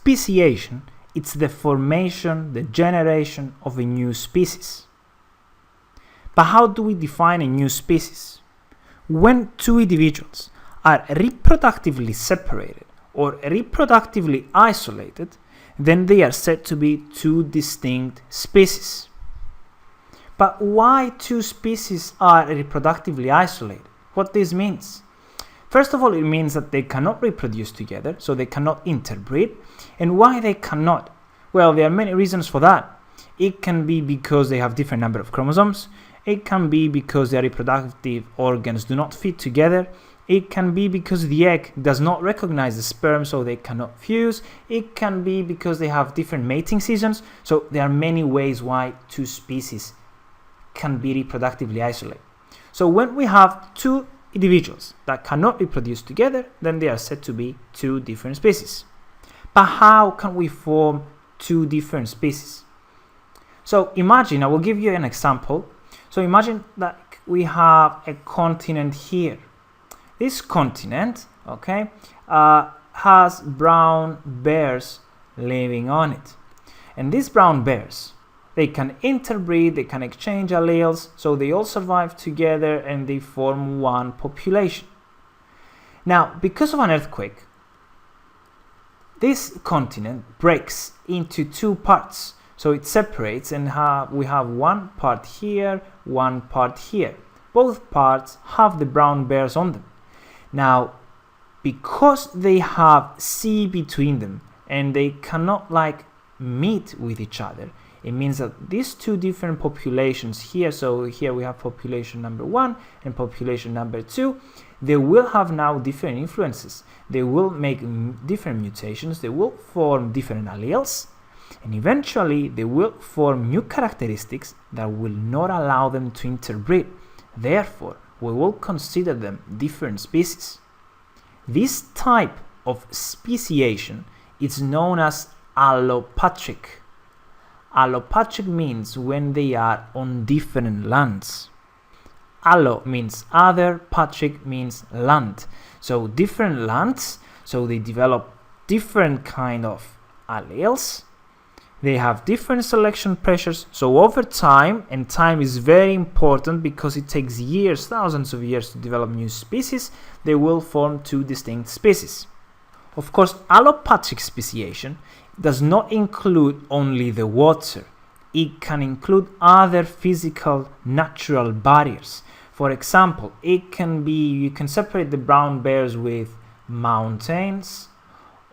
speciation, it's the formation, the generation of a new species. But how do we define a new species? When two individuals are reproductively separated or reproductively isolated, then they are said to be two distinct species. But why two species are reproductively isolated? What this means? First of all, it means that they cannot reproduce together, so they cannot interbreed. And why they cannot? Well, there are many reasons for that. It can be because they have different number of chromosomes. It can be because their reproductive organs do not fit together. It can be because the egg does not recognize the sperm, so they cannot fuse. It can be because they have different mating seasons. So there are many ways why two species can be reproductively isolated. So when we have two individuals that cannot reproduce together, then they are said to be two different species. But how can we form two different species? So imagine, I will give you an example. So imagine that we have a continent here. This continent, okay, has brown bears living on it. And these brown bears, they can interbreed, they can exchange alleles, so they all survive together and they form one population. Now, because of an earthquake, this continent breaks into two parts. So it separates and we have one part here, one part here. Both parts have the brown bears on them. Now, because they have sea between them and they cannot meet with each other, it means that these two different populations here, so here we have population number 1 and population number 2, they will have now different influences. They will make different mutations, they will form different alleles, and eventually they will form new characteristics that will not allow them to interbreed. Therefore, we will consider them different species. This type of speciation is known as allopatric. Allopatric means when they are on different lands. Allo means other, patric means land. So different lands, so they develop different kind of alleles. They have different selection pressures, so over time, and time is very important because it takes years, thousands of years to develop new species, they will form two distinct species. Of course, allopatric speciation does not include only the water. It can include other physical natural barriers. For example, it can be, you can separate the brown bears with mountains,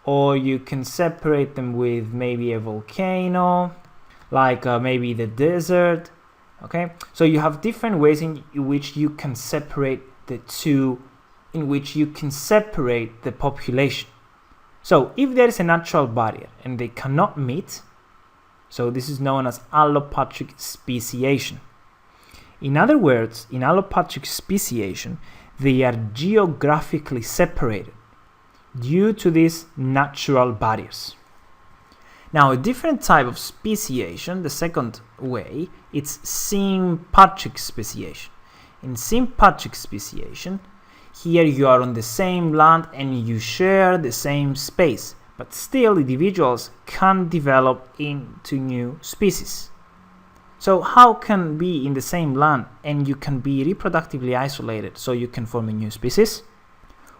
or you can separate them with maybe a volcano, like maybe the desert, okay? So you have different ways in which you can separate the two, in which you can separate the population. So if there is a natural barrier and they cannot meet, so this is known as allopatric speciation. In other words, in allopatric speciation, they are geographically separated due to these natural barriers. Now, a different type of speciation, the second way, it's sympatric speciation. In sympatric speciation, here you are on the same land and you share the same space, but still individuals can develop into new species. So how can be in the same land and you can be reproductively isolated so you can form a new species?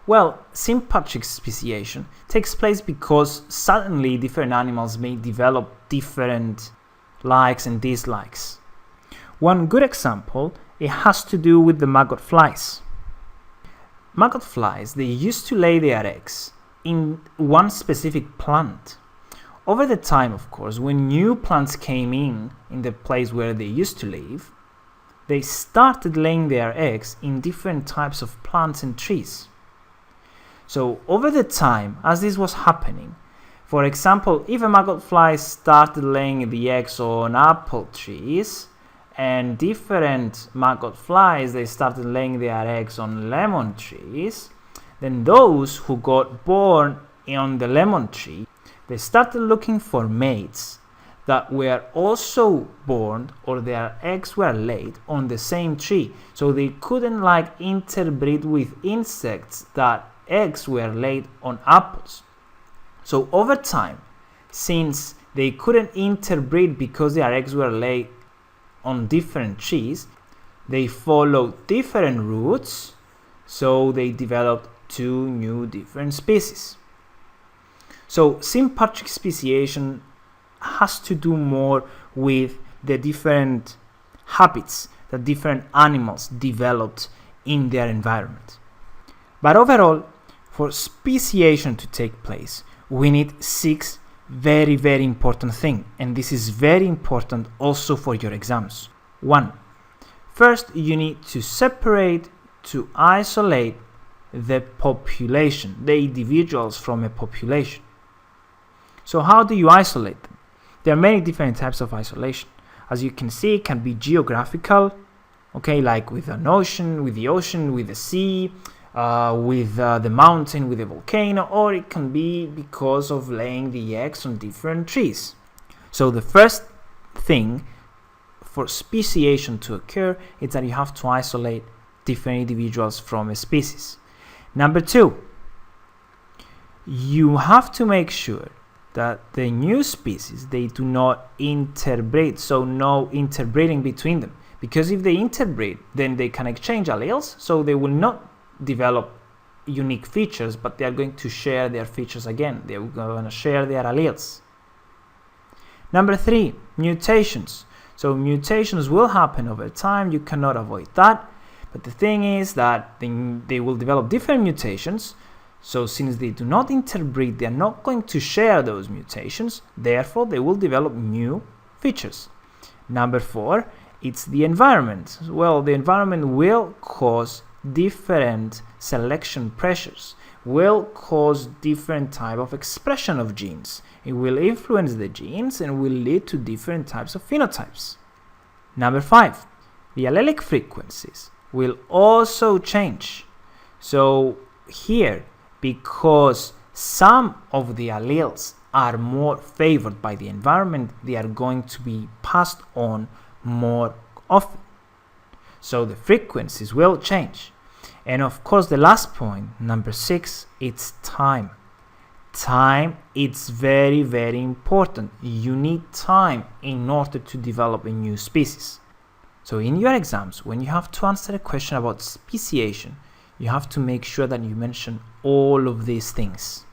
Well, sympatric speciation takes place because suddenly different animals may develop different likes and dislikes. One good example, it has to do with the maggot flies. Maggot flies, they used to lay their eggs in one specific plant. Over the time, of course, when new plants came in the place where they used to live, they started laying their eggs in different types of plants and trees. So over the time, as this was happening, for example, if a maggot fly started laying the eggs on apple trees, and different maggot flies, they started laying their eggs on lemon trees, then those who got born on the lemon tree, they started looking for mates that were also born, or their eggs were laid on the same tree. So they couldn't interbreed with insects that eggs were laid on apples. So over time, since they couldn't interbreed because their eggs were laid on different trees, they followed different routes, so they developed two new different species. So sympatric speciation has to do more with the different habits that different animals developed in their environment. But overall, for speciation to take place, we need 6 very, very important things, and this is very important also for your exams. 1. First, you need to separate, to isolate the population, the individuals from a population. So how do you isolate them? There are many different types of isolation. As you can see, it can be geographical, okay, like with an ocean, with the ocean, with the sea, with the mountain, with the volcano, or it can be because of laying the eggs on different trees. So the first thing for speciation to occur is that you have to isolate different individuals from a species. Number 2, you have to make sure that the new species, they do not interbreed, so no interbreeding between them. Because if they interbreed, then they can exchange alleles, so they will not develop unique features, but they are going to share their features again. They are going to share their alleles. Number 3, mutations. So mutations will happen over time, you cannot avoid that. But the thing is that they will develop different mutations. So since they do not interbreed, they are not going to share those mutations. Therefore, they will develop new features. Number 4, it's the environment. Well, the environment will cause different selection pressures, will cause different type of expression of genes. It will influence the genes and will lead to different types of phenotypes. Number 5, the allelic frequencies will also change. So here, because some of the alleles are more favored by the environment, they are going to be passed on more often. So the frequencies will change. And of course, the last point, number 6, it's time. Time, it's very, very important. You need time in order to develop a new species. So in your exams, when you have to answer a question about speciation, you have to make sure that you mention all of these things.